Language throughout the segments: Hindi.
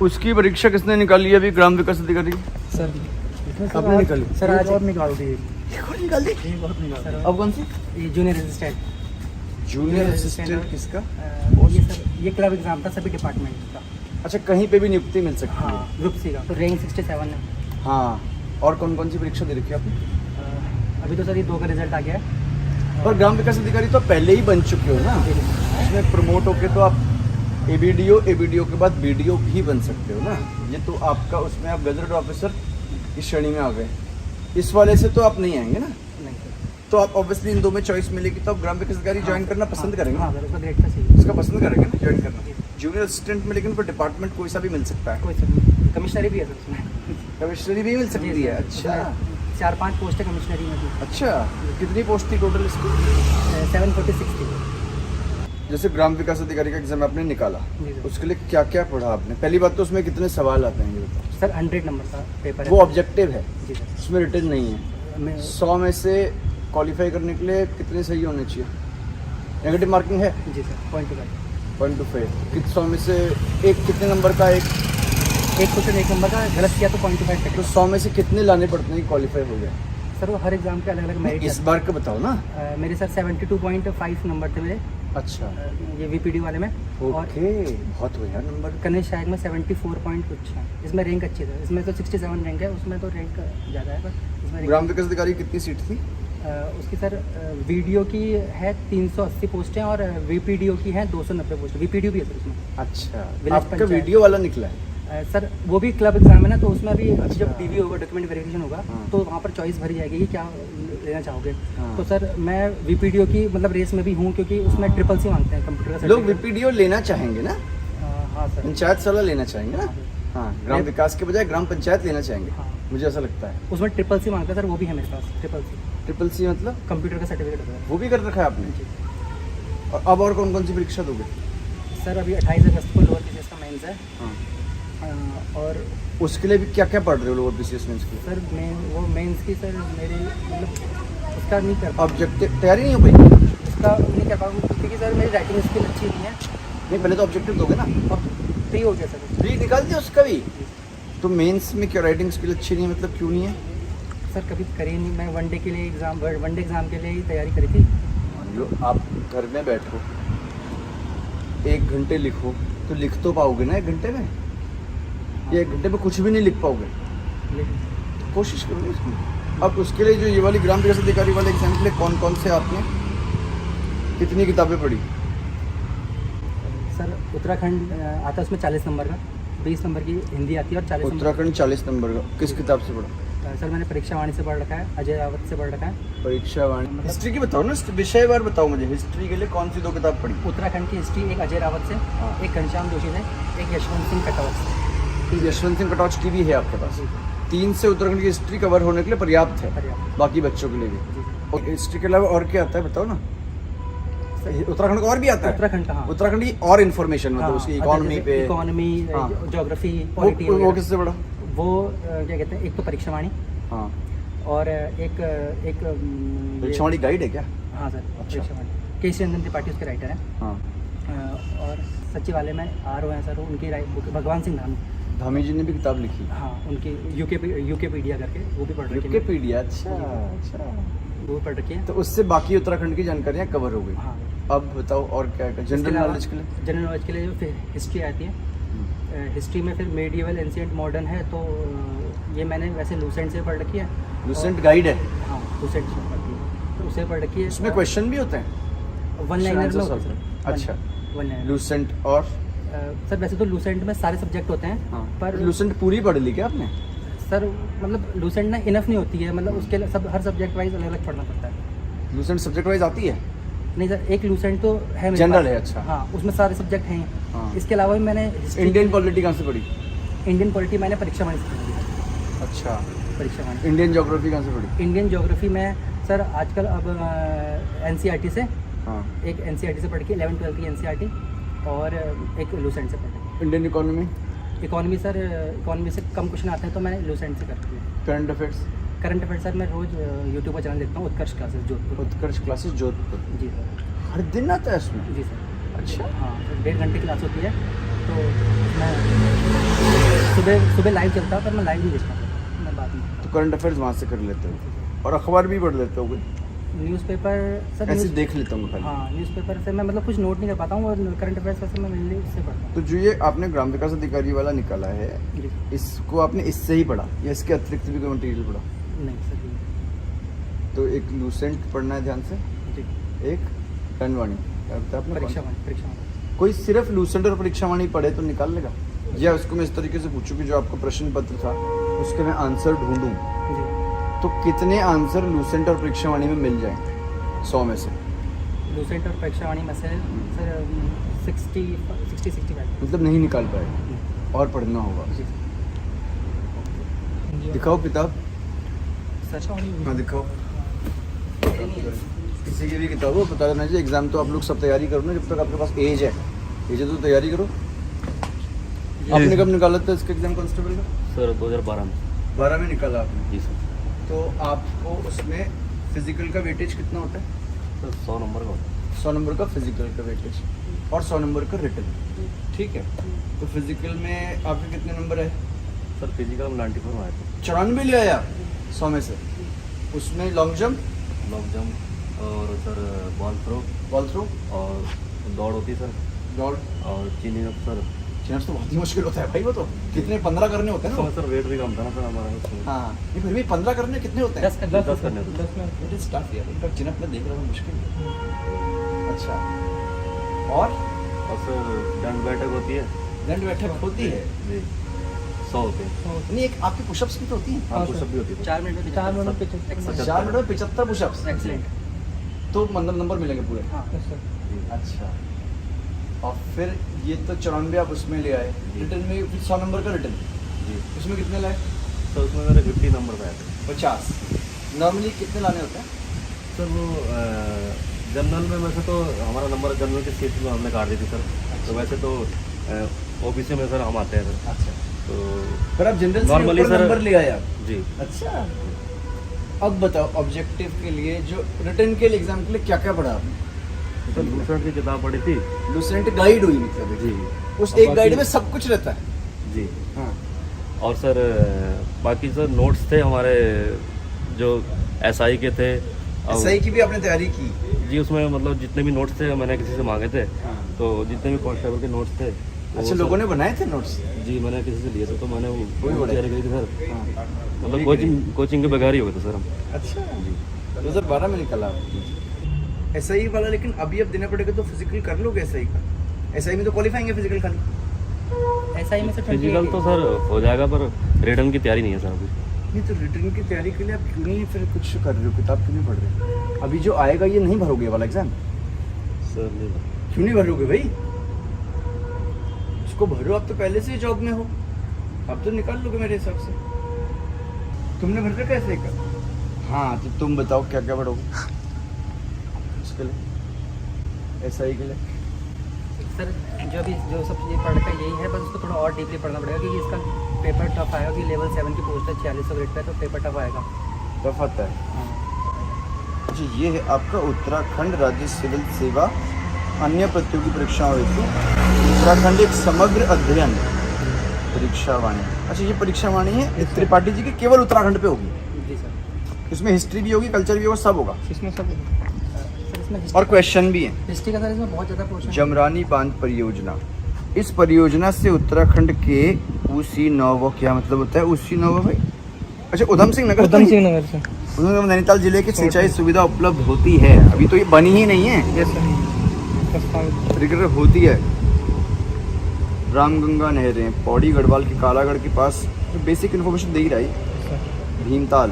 उसकी परीक्षा किसने निकाली है अभी ग्राम विकास अधिकारी? सर आपने निकाली? सर आज और निकाल दी निकाल दी? सर। अब कौन सी? ये जूनियर असिस्टेंट। जूनियर असिस्टेंट किसका? ये सर ये क्लब एग्जाम था सभी डिपार्टमेंट का। अच्छा, कहीं पे भी नियुक्ति मिल सकती है? हाँ, ग्रुप सी का तो रैंक 67 है। हाँ, और कौन कौन सी परीक्षा दे रखी है आपने? अभी तो सर ये 2 का रिजल्ट आ गया है। पर ग्राम विकास अधिकारी तो पहले ही बन चुके हो ना, इसमें प्रमोट होके तो आप एबीडीओ के बाद बीडीओ भी बन सकते हो ना। ये तो आपका उसमें आप गजटेड ऑफिसर की श्रेणी में आ गए, इस वाले से तो आप नहीं आएंगे ना। नहीं सर। तो आप ऑब्वियसली इन दो में चॉइस मिलेगी तो आप ग्राम विकास अधिकारी ज्वाइन करना पसंद करेंगे? हाँ सर, उसका ग्रेड का सही। उसका पसंद करेंगे ना ज्वाइन करना। जूनियर असिस्टेंट में लेकिन फिर डिपार्टमेंट कोई सा भी मिल सकता है? कोई सर कमिश्नरी भी है सर उसमें। कमिश्नरी भी मिल सकती है? अच्छा, 4-5 पोस्ट है कमिश्नरी में भी। अच्छा, कितनी पोस्ट थी टोटल इसकी? 746 थी। जैसे ग्राम विकास अधिकारी का एग्जाम आपने निकाला, जी सर। उसके लिए क्या क्या पढ़ा आपने? पहली बात तो उसमें कितने सवाल आते हैं ये बताओ? सर 100 नंबर का पेपर है। वो ऑब्जेक्टिव है, जी सर। उसमें रिटन नहीं है। मैं 100 में से क्वालिफाई करने के लिए कितने सही होने चाहिए? नेगेटिव मार्किंग है? जी सर, 0.25। 100 में से एक कितने नंबर का? एक क्वेश्चन 1 नंबर का गलत किया तो 0.5 तो कटेगा। 100 में से कितने लाने पड़ते हैं क्वालिफाई हो जाए? सर वो हर एग्जाम के अलग अलग मेरिट इस बार का बताओ ना। मेरे सर 72.5 नंबर थे मेरे। अच्छा, ये वीपीडी वाले में। और ओके, बहुत हो यार नंबर। कन्या शायद में 74 पॉइंट कुछ है। इसमें रैंक अच्छी है, इसमें तो 67 रैंक है, उसमें तो रैंक ज़्यादा है, पर इसमें ग्राम विकास अधिकारी कितनी सीट थी? उसकी सर वीडियो की है 380 पोस्टें और वीपीडीओ की है 290 पोस्ट। वीपीडीओ भी है सर उसमें। अच्छा, विलेज आपका पंचायत। वीडियो वाला निकला है? सर वो भी क्लब एग्जाम है ना, तो उसमें अभी अच्छा। जब डीवी होगा, डॉक्यूमेंट वेरिफिकेशन होगा, हाँ। तो वहाँ पर चॉइस भरी जाएगी कि क्या लेना चाहोगे। हाँ। तो सर मैं वीपीडीओ की मतलब रेस में भी हूँ, क्योंकि उसमें ट्रिपल सी मांगते हैं कंप्यूटर का लोग certificate। वीपीडीओ लेना चाहेंगे ना, हाँ सर। पंचायत साला लेना चाहेंगे ना। हाँ, ग्राम विकास के बजाय ग्राम पंचायत लेना चाहेंगे, हाँ। मुझे ऐसा लगता है। उसमें ट्रिपल सी मांगता है सर, वो भी है मेरे पास ट्रिपल सी। ट्रिपल सी मतलब? कंप्यूटर का सर्टिफिकेट होता है। वो भी कर रखा है आपने? जी और अब और कौन कौन सी परीक्षा दोगे? सर अभी 28 अगस्त को लोअर पीसीएस का मेंस है। हाँ, और उसके लिए भी क्या क्या पढ़ रहे हो लोअर पीसीएस मेंस के लिए? सर वो मेंस की सर मेरी मतलब उसका नहीं कर पाऊँ, ऑब्जेक्टिव तैयारी नहीं हो पाई? उसका नहीं कर पाऊँ क्योंकि सर मेरी राइटिंग स्किल अच्छी नहीं है। नहीं, पहले तो ऑब्जेक्टिव दोगे ना। और फ्री हो गया सर। फ्री निकाल दिया उसका भी? तो मेंस में क्या राइटिंग स्किल अच्छी नहीं है, मतलब क्यों नहीं है? सर कभी करी नहीं, मैं वनडे के लिए वनडे एग्ज़ाम के लिए ही तैयारी करी थी। मान लो आप घर में बैठो, 1 घंटे लिखो, तो लिख तो पाओगे ना 1 घंटे में? या 1 घंटे में कुछ भी नहीं लिख पाओगे? लेकिन कोशिश करो इसमें। अब उसके लिए जो ये वाली ग्राम विकास अधिकारी वाले एग्जाम के लिए कौन कौन से आते हैं, कितनी किताबें पढ़ी? सर उत्तराखंड आता है, उसमें 40 नंबर का, 20 नंबर की हिंदी आती है और 40 नंबर। उत्तराखंड 40 नंबर का किस किताब से पढ़ा? सर मैंने परीक्षा वाणी से पढ़ रखा है, अजय रावत से पढ़ रखा है। परीक्षा वाणी। हिस्ट्री की बताओ ना, विषय बार बताओ मुझे। हिस्ट्री के लिए कौन सी 2 किताब पढ़ी? उत्तराखंड की हिस्ट्री एक अजय रावत से, हाँ। एक घनश्याम जोशी से, एक यशवंत सिंह कटौच से। यशवंत सिंह कटौच की भी है आपके पास? 3 से उत्तराखंड की हिस्ट्री कवर होने के लिए पर्याप्त है, पर्याप्त। बाकी बच्चों के लिए भी। जी। और हिस्ट्री के अलावा और क्या आता है बताओ ना। उत्तराखंड का और भी आता है? उत्तराखंड का, हाँ। उत्तराखंड की और इन्फॉर्मेशन मतलब उसकी इकोनॉमी पे? इकोनॉमी, हाँ। ज्योग्राफी, वो पॉलिटी। किससे पढ़ा? वो क्या कहते हैं, एक तो परीक्षा वाणी हाँ, और एक परीक्षा वाणी गाइड है क्या? हाँ सर, परीक्षा वाणी केसी रंजन त्रिपाठी उसके राइटर हैं। हाँ, और सचिवालय में RO हैं सर, उनकी बुक भगवान सिंह धामी। धामी जी ने भी किताब लिखी? हाँ, उनकी यूकेपीडिया करके, वो भी पढ़ रखी है। विकिपीडिया? अच्छा अच्छा, वो भी पढ़ रखी है। तो उससे बाकी उत्तराखंड की जानकारियाँ कवर हो गई। हाँ। अब बताओ और क्या है जनरल नॉलेज के लिए? जनरल नॉलेज के लिए जो फिर हिस्ट्री आती है, हिस्ट्री में फिर मेडिवल, एंशिएंट, मॉडर्न है, तो ये मैंने वैसे लूसेंट से पढ़ रखी है। लूसेंट गाइड है? हाँ, लूसेंट से पढ़ी है, तो उसे पढ़ रखी है। उसमें क्वेश्चन भी होते हैं? वन लाइनर में Answer होता है solve सर। अच्छा, वन लाइनर। लूसेंट और सर वैसे तो लूसेंट में सारे सब्जेक्ट होते हैं, हाँ, पर लूसेंट पूरी पढ़ ली क्या आपने? सर मतलब लूसेंट ना इनफ नहीं होती है, मतलब उसके लिए सब हर सब्जेक्ट वाइज अलग अलग पढ़ना पड़ता है। लूसेंट सब्जेक्ट वाइज आती है? नहीं सर, एक लूसेंट तो है मेरे जनरल पास। है, अच्छा। हाँ, उसमें सारे सब्जेक्ट हैं। हाँ। इसके अलावा भी मैंने history- इंडियन पॉलिटी कहाँ से पढ़ी? इंडियन पॉलिटी मैंने परीक्षा वाणी से पढ़ी है। अच्छा, परीक्षा वाणी। इंडियन ज्योग्राफी कहाँ से पढ़ी? इंडियन ज्योग्राफी में सर आजकल अब NCERT से, हाँ। एक NCERT से पढ़ के 11-12 की NCERT और एक लूसेंट से पढ़ी। Indian economy? Economy sir, economy से कम क्वेश्चन आते हैं, तो मैंने लूसेंट से कर लिया। Current affairs? Current affair sir मैं रोज़ यूट्यूब पर चैनल देखता हूँ, उत्कर्ष क्लासेस जोधपुर। उत्कर्ष क्लासेस जोधपुर? जी सर। हर दिन आता है उसमें? जी सर। अच्छा, हाँ, 1.5 घंटे क्लास होती है, तो मैं सुबह लाइव चलता है, पर मैं लाइव नहीं देखता, मैं बाद में तो करंट अफेयर्स वहाँ से कर लेते हो और अखबार भी पढ़ लेते हो? न्यूज़पेपर सर ऐसे देख लेता हूँ खाली। हाँ, न्यूज़पेपर से मैं मतलब कुछ नोट नहीं कर पाता हूँ, और करंट अफेयर्स वैसे मैं मेनली इससे पढ़ता हूँ। तो जो ये आपने ग्राम विकास अधिकारी वाला निकाला है, जी इसको आपने इससे ही पढ़ा या इसके अतिरिक्त भी कोई मटेरियल पढ़ा? नहीं सर नहीं। तो एक लूसेंट पढ़ना है ध्यान से, जी एक टनवाणी, क्या बताया आपने? परीक्षा वाणी। कोई सिर्फ लूसेंट और परीक्षावाणी पढ़े तो निकाल लेगा? या उसको मैं इस तरीके से पूछूं कि जो आपका प्रश्न पत्र था उसके मैं आंसर ढूंढूं, जी तो कितने आंसर लूसेंट और परीक्षावाणी में मिल जाएंगे 100 में से? लूसेंट और परीक्षा वाणी में से सर 60-65। मतलब नहीं निकाल पाए और पढ़ना होगा। जी दिखाओ किताब। सर हाँ दिखाओ, किसी की भी किताब हो पता करना चाहिए। एग्जाम तो आप लोग सब तैयारी करो ना, जब तक आपके पास एज है तो तैयारी करो। आपने कब निकाला था इसका एग्जाम कांस्टेबल का? सर 2012 में। 12 में निकाला आपने? जी सर। तो आपको उसमें फिजिकल का वेटेज कितना होता है? सर 100 नंबर का होता है। 100 नंबर का फिजिकल का वेटेज और 100 नंबर का रिटन, ठीक है। तो फिजिकल में आपके कितने नंबर है? सर फिजिकल में 94 में आए थे। 94 ले आया 100 में से। उसमें लॉन्ग जंप, लॉन्ग जंप और सर बॉल थ्रो और दौड़ होती सर, दौड़ और चीनिंग अप सर। चेंज तो बहुत ही मुश्किल होता है भाई, वो तो कितने 15 करने होते हैं ना? सर वेट भी कम था ना सर हमारा उसमें। हाँ, ये फिर भी 15 करने कितने होते हैं? 10 10 करने थे। 10 में इट इज टफ यार, इनका चिन अप में देख रहा हूँ मुश्किल है। अच्छा, और सर दंड बैठक होती है। दंड बैठक होती है जी 100 होते हैं। नहीं, एक आपकी पुशअप्स भी तो होती हैं? हाँ पुशअप भी होती है। 4 मिनट में 4 मिनट में 75 पुशअप्स, एक्सीलेंट। तो मतलब नंबर मिलेंगे पूरे? हाँ सर। अच्छा, और फिर ये तो 94 आप उसमें ले आए, रिटर्न में फिर 100 नंबर का रिटर्न, जी उसमें कितने लाए? सर उसमें मेरे 50 नंबर पे आए थे। 50। नॉर्मली कितने लाने होते हैं? सर वो जनरल में वैसे तो हमारा नंबर जनरल की सीट में हमने काट दी थी सर। तो वैसे तो ओबीसी में सर हम आते हैं सर। अच्छा, तो फिर आप जनरल से Normally ऊपर सर- नंबर ले आए आप? जी अच्छा, अब बताओ ऑब्जेक्टिव के लिए, जो रिटर्न के लिए एग्जाम के लिए क्या क्या पढ़ा आपने? सर लूसेंट की किताब पढ़ी थी। लूसेंट गाइड हुई मतलब जी उस एक गाइड में सब कुछ रहता है? जी। हाँ। और सर बाकी सर नोट्स थे हमारे जो एसआई के थे। एसआई की भी आपने तैयारी की? जी उसमें मतलब जितने भी नोट्स थे मैंने किसी से मांगे थे। हाँ। तो जितने भी कांस्टेबल के नोट्स थे वो अच्छा, सर- लोगों ने बनाए थे नोट्स? जी मैंने किसी से लिए थे, तो मैंने वही वो बड़े। तैयारी करी थी सर। हाँ। मतलब कोचिंग के बगैर ही हो गए थे सर हम। अच्छा, जी 2012 में निकला एसआई वाला। लेकिन अभी अब देना पड़ेगा तो फिजिकल कर लोगे एसआई का? एसआई में तो क्वालिफाइंग है फिजिकल खाली? SI में से फिजिकल तो सर हो जाएगा, पर रिटर्न की तैयारी नहीं है सर अभी। नहीं, तो रिटर्न की तैयारी के लिए आप क्यों नहीं फिर कुछ कर रहे हो, किताब क्यों नहीं पढ़ रहे? अभी जो आएगा ये नहीं भरोगे वाला एग्जाम? सर नहीं क्यों नहीं भरोगे भाई? उसको भरो, आप तो पहले से ही जॉब में हो, अब तो निकाल लोगे मेरे हिसाब से। तुमने भर रखा ऐसे का? हाँ, तो तुम बताओ क्या क्या पढ़ोगे उसके लिए, एसआई के लिए? सर जो सब चीज़ें पढ़ का यही है, बस उसको थोड़ा और डीपली पढ़ना पड़ेगा, क्योंकि इसका पेपर टफ आएगा। कि लेवल 7 की पोस्ट है 4600 ग्रेड पे, तो पेपर टफ आएगा। टफ आता है? हाँ। अच्छा, ये है आपका उत्तराखंड राज्य सिविल सेवा अन्य प्रतियोगी परीक्षाओं हेतु उत्तराखंड एक समग्र अध्ययन परीक्षा वाणी। अच्छा, ये परीक्षा वाणी है त्रिपाठी जी की, केवल उत्तराखंड पे होगी? जी सर। इसमें हिस्ट्री भी होगी, कल्चर भी होगा, सब होगा इसमें सब सर, इसमें और क्वेश्चन भी है। हिस्ट्री का सर इसमें बहुत ज़्यादा क्वेश्चन। जमरानी बांध परियोजना, इस परियोजना से उत्तराखंड के उसी नौवा, क्या मतलब होता है उसी नौवा भाई? अच्छा, उधम सिंह नगर उधम सिंह नगर से उधम नैनीताल जिले की सिंचाई सुविधा उपलब्ध होती है। अभी तो ये बनी ही नहीं है, यस सर। रिगर होती है। रामगंगा नहरें पौड़ी गढ़वाल की कालागढ़ के पास, जो बेसिक इन्फॉर्मेशन दे ही रहा है। भीमताल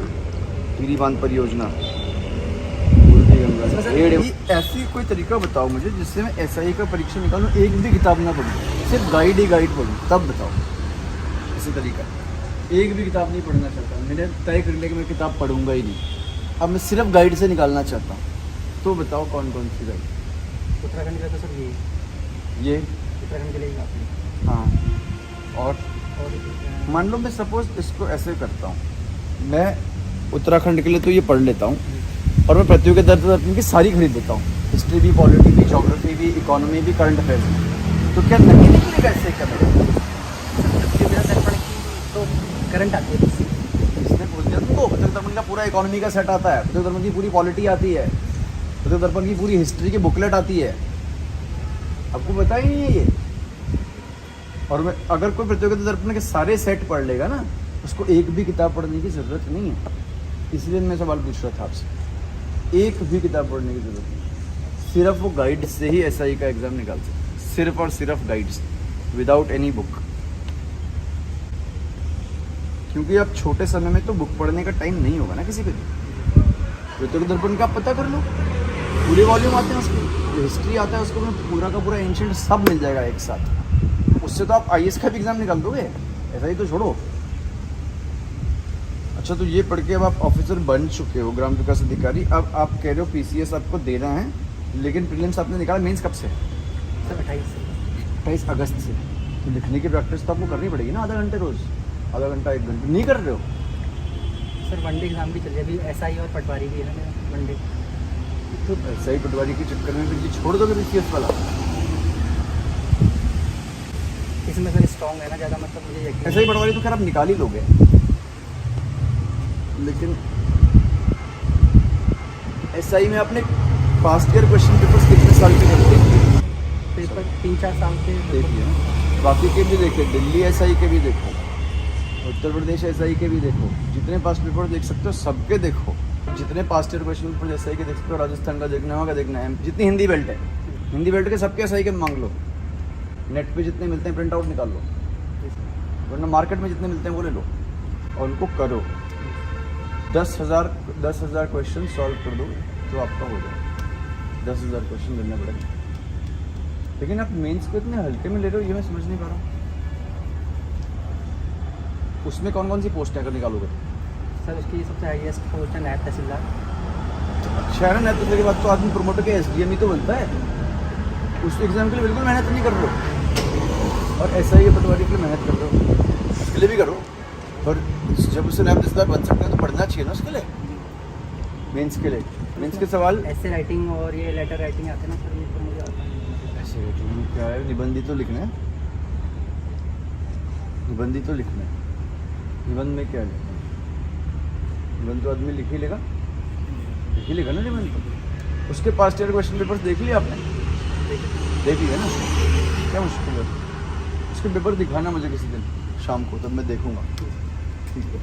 टिहरी बांध परियोजना, पूर्वी गंगा। ये ऐसी कोई तरीका बताओ मुझे जिससे मैं एसआई का परीक्षा निकालूं, एक भी किताब ना पढूं, सिर्फ गाइड ही गाइड पढूं, तब बताओ इसी तरीका। एक भी किताब नहीं पढ़ना चाहता, मैंने तय कर लिया कि मैं किताब पढ़ूंगा ही नहीं, अब मैं सिर्फ गाइड से निकालना चाहता हूँ। तो बताओ कौन कौन सी गाइड? उत्तराखंड के लिए तो सर ये उत्तराखंड के लिए काफ़ी। हाँ, और और मान लो मैं सपोज इसको ऐसे करता हूँ, मैं उत्तराखंड के लिए तो ये पढ़ लेता हूँ और मैं प्रतियोगी दर्जन की सारी खरीद देता हूँ, हिस्ट्री भी, पॉलिटी भी, ज्योग्राफी भी, इकोनॉमी भी, करंट अफेयर्स भी, तो क्या नहीं निकलेगा ऐसे? क्या मेरा सर पढ़ कंटेंट आती है बस। इसने बोल दिया तुमको प्रत्येक दर्पण का पूरा इकोनॉमी का सेट आता है, प्रत्येक दर्पण की पूरी पॉलिटी आती है, प्रत्येक दर्पण की पूरी हिस्ट्री की बुकलेट आती है, आपको पता ही नहीं है ये। और मैं अगर कोई प्रतियोगिता दर्पण के सारे सेट पढ़ लेगा ना, उसको एक भी किताब पढ़ने की ज़रूरत नहीं है। इसलिए मैं सवाल पूछ रहा था आपसे, एक भी किताब पढ़ने की ज़रूरत नहीं, सिर्फ वो गाइड से ही एसआई का एग्ज़ाम निकाल सकते, सिर्फ और सिर्फ गाइड से, विदाउट एनी बुक। क्योंकि अब छोटे समय में तो बुक पढ़ने का टाइम नहीं होगा ना किसी पे भी। प्रतियोगिता दर्पण का आप पता कर लो, पूरे वॉल्यूम आते हैं उसके, जो हिस्ट्री आता है उसको में पूरा का पूरा एंशिएंट सब मिल जाएगा एक साथ। उससे तो आप आईएएस का भी एग्जाम निकाल दोगे, ऐसा ही तो छोड़ो। अच्छा, तो ये पढ़ के अब आप ऑफिसर बन चुके हो, ग्राम विकास अधिकारी। अब आप कह रहे हो पीसीएस आपको देना है, लेकिन प्रीलिम्स आपने निकाला, मेंस कब से? सर 28 अगस्त से। तो लिखने की प्रैक्टिस तो आपको करनी पड़ेगी ना, आधा घंटे रोज, आधा घंटा 1 घंटे नहीं कर रहे हो? सर वनडे एग्जाम भी चल रही है अभी, एसआई और पटवारी भी है ना वनडे। तो ऐसा ही पटवारी के चक्कर में फिर छोड़ दोगे पीसीएस वाला? इसमें सर स्ट्रॉन्ग है ना ज़्यादा, मतलब मुझे यकीन ऐसा ही पटवारी तो खैर आप निकाल ही लोगे, लेकिन एसआई में आपने पास्ट ईयर क्वेश्चन पेपर्स कितने साल के करते हैं? पेपर 3-4 साल के देखिए ना, बाकी के भी देखे, दिल्ली एसआई के भी देखो, उत्तर प्रदेश एसआई के भी देखो, जितने पास्ट पेपर देख सकते हो सबके देखो, जितने past year question paper SI के देख सकते हो, राजस्थान का देखना होगा, देखना है, जितनी हिंदी बेल्ट है, हिंदी बेल्ट के सबके एसआई के मांग लो, नेट पे जितने मिलते हैं प्रिंट आउट निकाल लो, वरना मार्केट में जितने मिलते हैं वो ले लो और उनको करो। 10,000 क्वेश्चन सॉल्व कर दो तो आपका हो जाए। 10,000 क्वेश्चन लेने पड़ेंगे, लेकिन आप मेंस को इतने हल्के में ले रहे हो, ये मैं समझ नहीं पा रहा हूँ। उसमें कौन कौन सी पोस्टें अगर निकालोगे? सर उसकी सबसे हाईएस्ट पोस्ट है नायब तहसीलदार। शहर नेतृत्व के बाद तो आदमी प्रमोटर के एसडीएम ही तो बनता है। उस एग्जाम के लिए बिल्कुल मेहनत नहीं कर रहे हो, और एसआई के पटवारी के लिए मेहनत कर रहे हो, उसके लिए भी करो। और जब उससे नायब तहसीलदार बन सकते हैं तो पढ़ना चाहिए ना उसके लिए, मेंस के लिए। मेंस के सवाल ऐसे राइटिंग और ये लेटर राइटिंग आते हैं ना सर, ये तो मुझे आता है। ऐसे राइटिंग क्या है? निबंधी तो लिखना है, निबंधी तो लिखना है। निबंध में क्या लिखना है? निबंध तो आदमी लिख ही लेगा ना निबंध तो। उसके पास्ट ईयर क्वेश्चन पेपर्स देख लिए आपने? देख लिया ना, क्या मुश्किल है? उसके पेपर दिखाना मुझे किसी दिन शाम को, तब मैं देखूंगा। ठीक है।